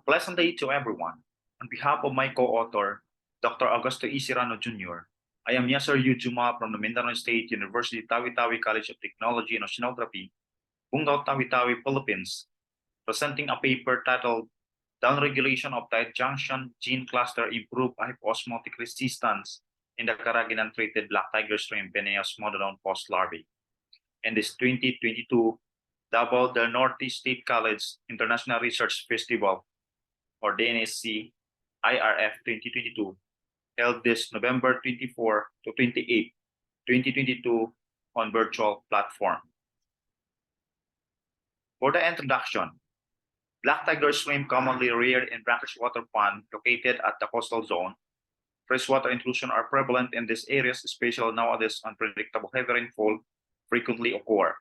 pleasant day to everyone. On behalf of my co-author, Dr. Augusto E. Serrano Jr., I am Yashier U Jumah from the Mindanao State University Tawi-Tawi College of Technology and Oceanography, Bungaw, Tawi-Tawi, Philippines, presenting a paper titled Downregulation of Tight Junction Gene Cluster Improve Hypoosmotic Resistance in the carrageenan-treated black tiger shrimp Penaeus monodon postlarvae. In this 2022 Davao del Norte State College International Research Festival, or DNSC IRF 2022, held this November 24 to 28, 2022 on virtual platform. For the introduction, black tiger shrimp commonly reared in brackish water pond located at the coastal zone. Freshwater intrusion are prevalent in these areas, especially nowadays unpredictable heavy rainfall frequently occur.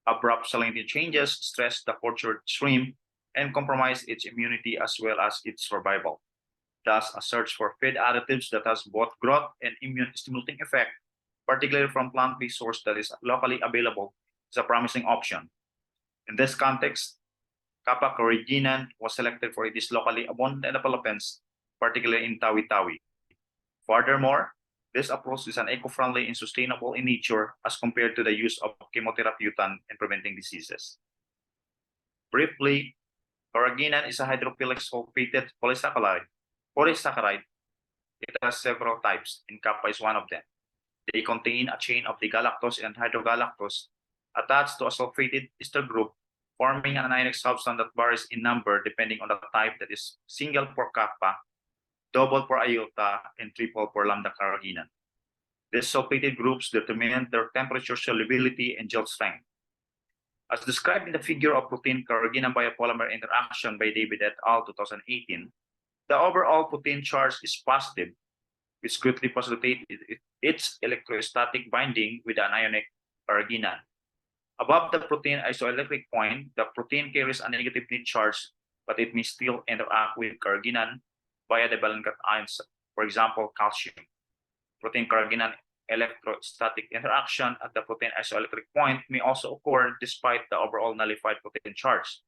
Abrupt salinity changes stress the cultured shrimp and compromise its immunity as well as its survival. Thus, a search for feed additives that has both growth and immune stimulating effect, particularly from plant-based source that is locally available, is a promising option. In this context, Kappa carrageenan was selected for it is locally abundant in the Philippines, particularly in Tawi-Tawi. Furthermore, this approach is an eco-friendly and sustainable in nature as compared to the use of chemotherapeutan in preventing diseases. Briefly, carrageenan is a hydrophilic sulfated polysaccharide. It has several types, and kappa is one of them. They contain a chain of digalactose and hydrogalactose attached to a sulfated ester group, forming an ionic substance that varies in number depending on the type, that is single for kappa, double for iota, and triple for lambda carrageenan. These sulfated groups determine their temperature, solubility, and gel strength. As described in the figure of protein carrageenan biopolymer interaction by David et al. 2018, the overall protein charge is positive, which greatly facilitates its electrostatic binding with an ionic carrageenan. Above the protein isoelectric point, the protein carries a negative net charge, but it may still interact with carrageenan via the valent ions, for example, calcium. Protein carrageenan electrostatic interaction at the protein isoelectric point may also occur despite the overall nullified protein charge.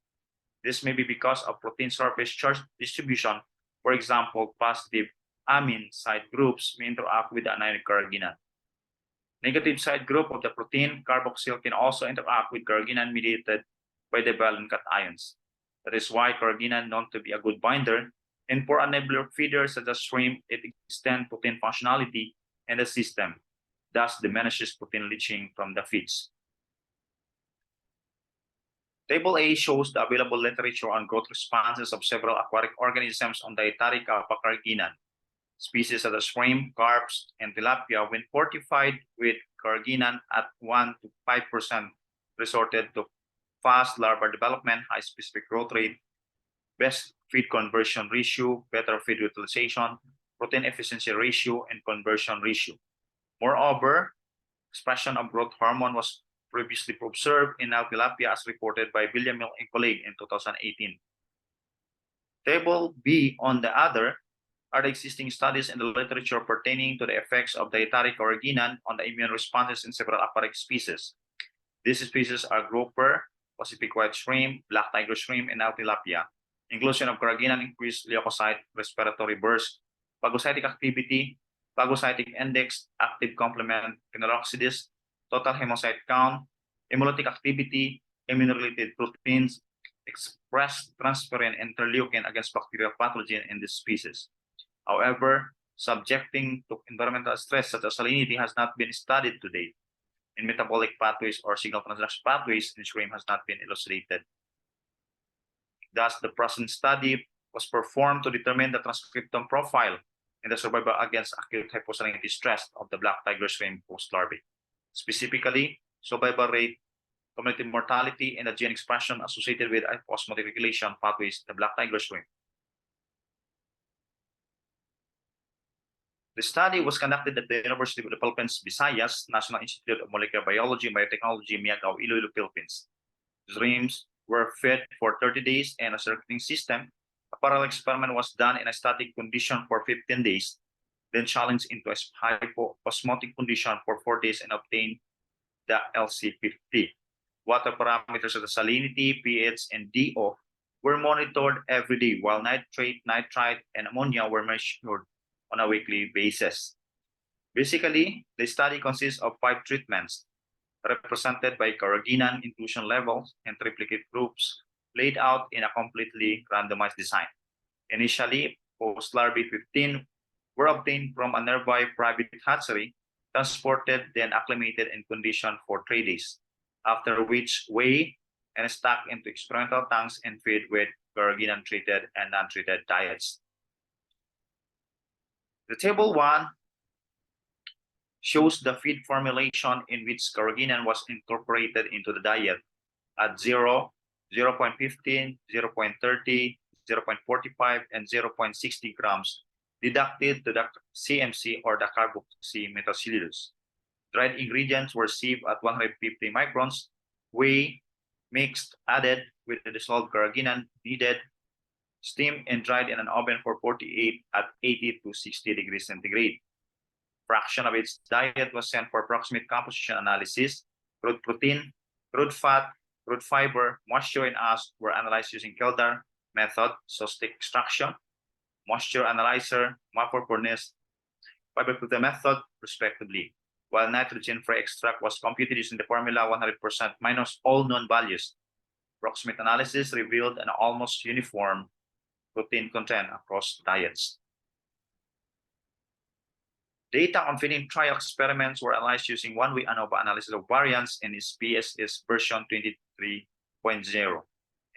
This may be because of protein surface charge distribution. For example, positive amine side groups may interact with the anionic carrageenan. Negative side group of the protein carboxyl can also interact with carrageenan mediated by the valent ions. That is why carrageenan known to be a good binder, and for enabler feeders such as shrimp, it extends protein functionality in the system, thus diminishes protein leaching from the feeds. Table A shows the available literature on growth responses of several aquatic organisms on dietary kappa carrageenan. Species such as shrimp, carps, and tilapia, when fortified with carrageenan at 1 to 5%, resorted to fast larval development, high specific growth rate, best feed conversion ratio, better feed utilization, protein efficiency ratio, and conversion ratio. Moreover, expression of growth hormone was previously observed in tilapia as reported by Villamil and colleague in 2018. Table B, on the other, are the existing studies in the literature pertaining to the effects of dietary carrageenan on the immune responses in several aquatic species. These species are grouper, Pacific white shrimp, black tiger shrimp, and tilapia. Inclusion of carrageenan increased leukocyte respiratory burst, phagocytic activity, phagocytic index, active complement pheneroxidase, total hemocyte count, hemolytic activity, immune-related proteins, expressed transferrin and interleukin against bacterial pathogen in this species. However, subjecting to environmental stress such as salinity has not been studied to date. In metabolic pathways or signal transduction pathways in shrimp has not been elucidated. Thus, the present study was performed to determine the transcriptome profile and the survival against acute hyposalinity stress of the black tiger shrimp post-larvae. Specifically, survival rate, cumulative mortality, and the gene expression associated with hypoosmotic regulation pathways in the black tiger shrimp. The study was conducted at the University of the Philippines, Visayas, National Institute of Molecular Biology and Biotechnology, Miagao, Iloilo, Philippines. Shrimps were fed for 30 days in a circuiting system. A parallel experiment was done in a static condition for 15 days, then challenged into a hypoosmotic condition for 4 days and obtained the LC50. Water parameters of the salinity, pH, and DO were monitored every day, while nitrate, nitrite, and ammonia were measured on a weekly basis. Basically, the study consists of 5 treatments, represented by carrageenan inclusion levels and triplicate groups, laid out in a completely randomized design. Initially, postlarvae 15 were obtained from a nearby private hatchery, transported, then acclimated and conditioned for 3 days, after which weighed and stacked into experimental tanks and fed with carrageenan-treated and non-treated diets. The table 1 shows the feed formulation in which carrageenan was incorporated into the diet at 0, 0.15, 0.30, 0.45, and 0.60 grams deducted to the CMC or the carboxymethyl. Dried ingredients were sieved at 150 microns, weighed, mixed, added with the dissolved carrageenan needed, steamed and dried in an oven for 48 at 80 to 60 degrees centigrade. Fraction of its diet was sent for approximate composition analysis. Crude protein, crude fat, crude fiber, moisture, and ash were analyzed using Kildare method, Sostek extraction, moisture analyzer, Mapper furnace, fiber method, respectively, while nitrogen-free extract was computed using the formula 100% minus all known values. Approximate analysis revealed an almost uniform protein content across diets. Data on feeding trial experiments were analyzed using one-way ANOVA analysis of variance in its PSS version 23.0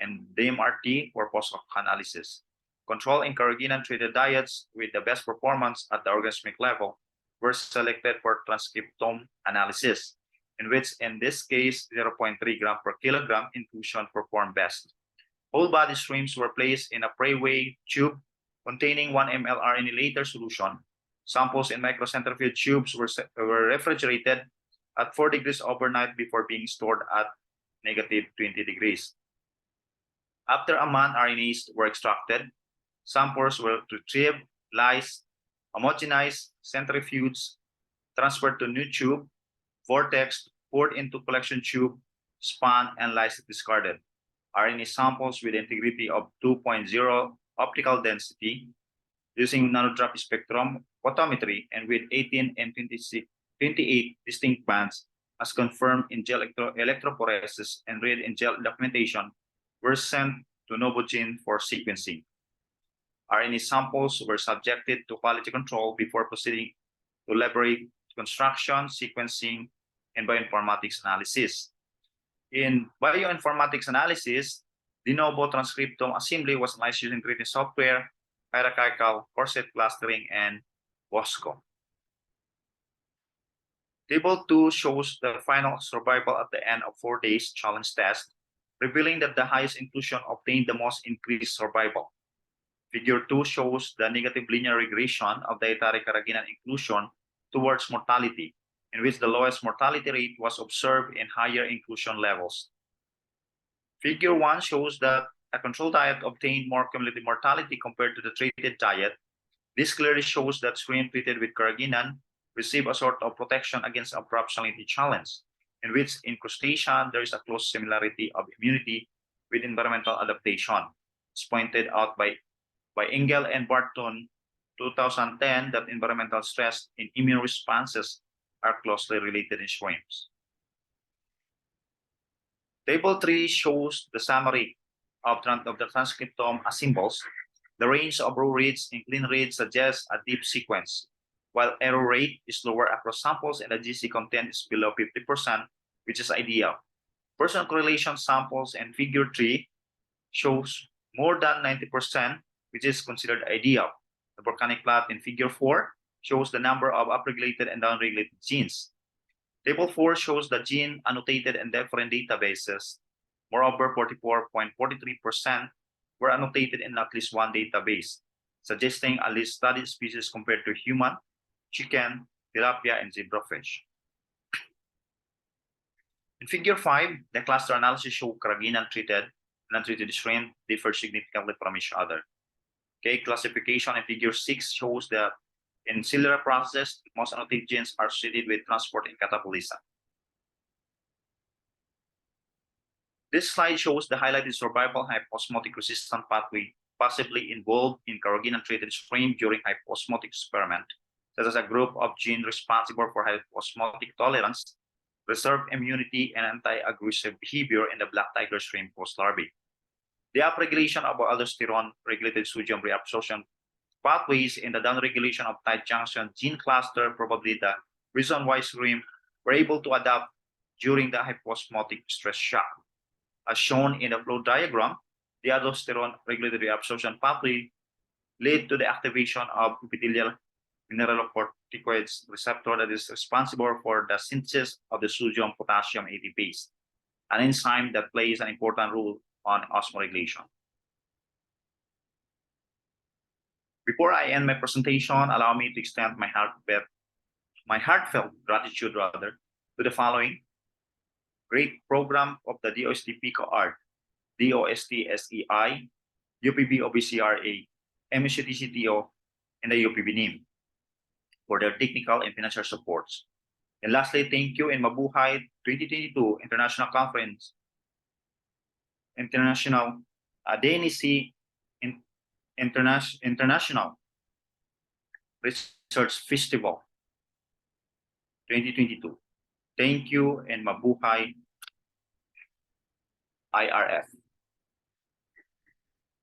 and DMRT for post-hoc analysis. Control and carrageenan-treated diets with the best performance at the organismic level were selected for transcriptome analysis, in which, in this case, 0.3 gram per kilogram inclusion performed best. Whole body streams were placed in a spray tube containing 1 ml RNA later solution. Samples in microcentrifuge tubes were refrigerated at 4 degrees overnight before being stored at negative 20 degrees. After a month, RNAs were extracted. Samples were retrieved, lysed, homogenized, centrifuged, transferred to new tube, vortex, poured into collection tube, spun, and lysed discarded. RNA samples with integrity of 2.0 optical density using nanodrop spectrum photometry and with 18 and 28 distinct bands as confirmed in gel electrophoresis and read in gel documentation were sent to Novogene for sequencing. RNA samples were subjected to quality control before proceeding to laboratory construction, sequencing, and bioinformatics analysis. In bioinformatics analysis, de novo transcriptome assembly was analyzed using treating software, hierarchical corset clustering, and Bosco. Table 2 shows the final survival at the end of 4 days challenge test, revealing that the highest inclusion obtained the most increased survival. Figure 2 shows the negative linear regression of dietary carrageenan inclusion towards mortality, in which the lowest mortality rate was observed in higher inclusion levels. Figure 1 shows that a control diet obtained more cumulative mortality compared to the treated diet. This clearly shows that shrimp treated with carrageenan receive a sort of protection against abrupt salinity challenge, in which in crustacean there is a close similarity of immunity with environmental adaptation. It's pointed out by Engel and Barton 2010 that environmental stress and immune responses are closely related in shrimps. Table 3 shows the summary of the transcriptome assembles. The range of row rates and clean rates suggests a deep sequence, while error rate is lower across samples and the GC content is below 50%, which is ideal. Person correlation samples and figure 3 shows more than 90%, which is considered ideal. The volcanic plot in figure 4 shows the number of upregulated and downregulated genes. Table 4 shows the gene annotated in different databases. Moreover, 44.43% were annotated in at least one database, suggesting a least studied species compared to human, chicken, tilapia, and zebrafish. In figure 5, the cluster analysis show carrageenan-treated and untreated shrimp differ significantly from each other. Okay, classification in figure 6 shows that in cellular process, most annotated genes are associated with transport and catabolism. This slide shows the highlighted survival hypoosmotic resistant pathway possibly involved in carrageenan-treated strain during hypoosmotic experiment, such as a group of genes responsible for hypoosmotic tolerance, reserve immunity, and anti-aggressive behavior in the black tiger shrimp postlarvae. The upregulation of aldosterone-regulated sodium reabsorption pathways in the downregulation of tight junction gene cluster probably the reason why shrimp were able to adapt during the hypoosmotic stress shock. As shown in the flow diagram, the aldosterone-regulated reabsorption pathway led to the activation of epithelial mineralocorticoids receptor that is responsible for the synthesis of the sodium-potassium ATPase, an enzyme that plays an important role on osmoregulation. Before I end my presentation, allow me to extend my heartfelt gratitude to the following great program of the DOST PICO ART, DOST SEI, UPB OBCRA, MSCTCTO, and the UPB NIM for their technical and financial supports. And lastly, thank you and Mabuhay 2022 International Conference, International DNC International Research Festival 2022. Thank you and Mabuhay IRF.